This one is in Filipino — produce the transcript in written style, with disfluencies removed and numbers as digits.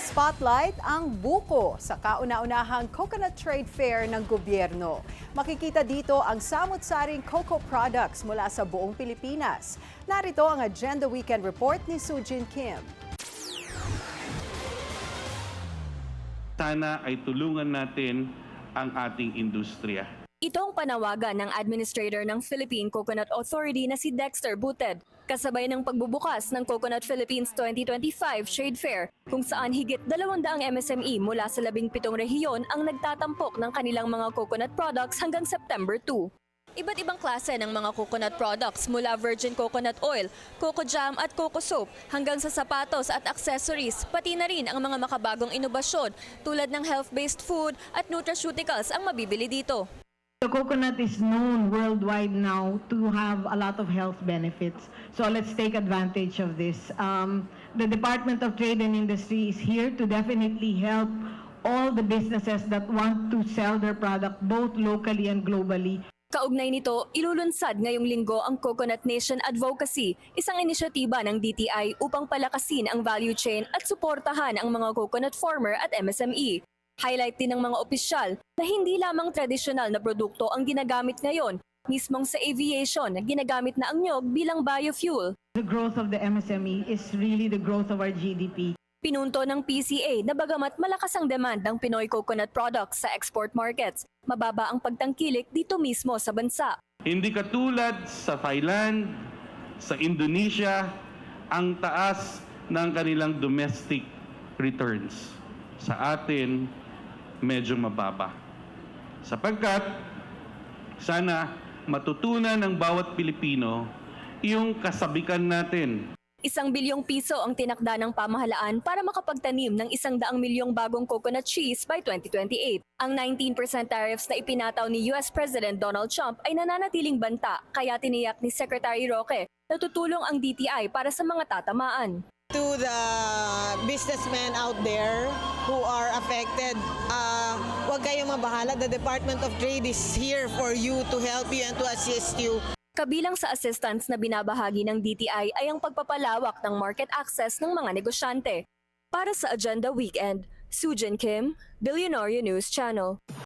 spotlight ang buko sa kauna-unahang coconut trade fair ng gobyerno. Makikita dito ang samut-saring cocoa products mula sa buong Pilipinas. Narito ang Agenda Weekend Report ni Sujin Kim. Sana ay tulungan natin ang ating industriya. Ito ang panawagan ng Administrator ng Philippine Coconut Authority na si Dexter Buted, kasabay ng pagbubukas ng Coconut Philippines 2025 Trade Fair, kung saan higit 200 MSME mula sa 17 rehiyon ang nagtatampok ng kanilang mga coconut products hanggang September 2. Iba't ibang klase ng mga coconut products mula virgin coconut oil, coco jam at coco soap hanggang sa sapatos at accessories, pati na rin ang mga makabagong inobasyon tulad ng health-based food at nutraceuticals ang mabibili dito. The coconut is known worldwide now to have a lot of health benefits. So let's take advantage of this. The Department of Trade and Industry is here to definitely help all the businesses that want to sell their product both locally and globally. Kaugnay nito, ilulunsad ngayong linggo ang Coconut Nation Advocacy, isang inisyatiba ng DTI upang palakasin ang value chain at suportahan ang mga coconut farmer at MSME. Highlight din ng mga opisyal na hindi lamang tradisyonal na produkto ang ginagamit ngayon, mismong sa aviation na ginagamit na ang nyog bilang biofuel. The growth of the MSME is really the growth of our GDP. Pinunto ng PCA na bagamat malakas ang demand ng Pinoy coconut products sa export markets, mababa ang pagtangkilik dito mismo sa bansa. Hindi katulad sa Thailand, sa Indonesia, ang taas ng kanilang domestic returns. Sa atin, medyo mababa. Sapagkat sana matutunan ng bawat Pilipino yung kasabikan natin. 1 bilyong piso ang tinakda ng pamahalaan para makapagtanim ng 100 milyong bagong coconut trees by 2028. Ang 19% tariffs na ipinataw ni US President Donald Trump ay nananatiling banta, kaya tiniyak ni Secretary Roque na tutulong ang DTI para sa mga tatamaan. To the businessmen out there who are affected, huwag kayong mabahala. The Department of Trade is here for you, to help you and to assist you. Kabilang sa assistance na binabahagi ng DTI ay ang pagpapalawak ng market access ng mga negosyante. Para sa Agenda Weekend, Sujin Kim, Billionaire News Channel.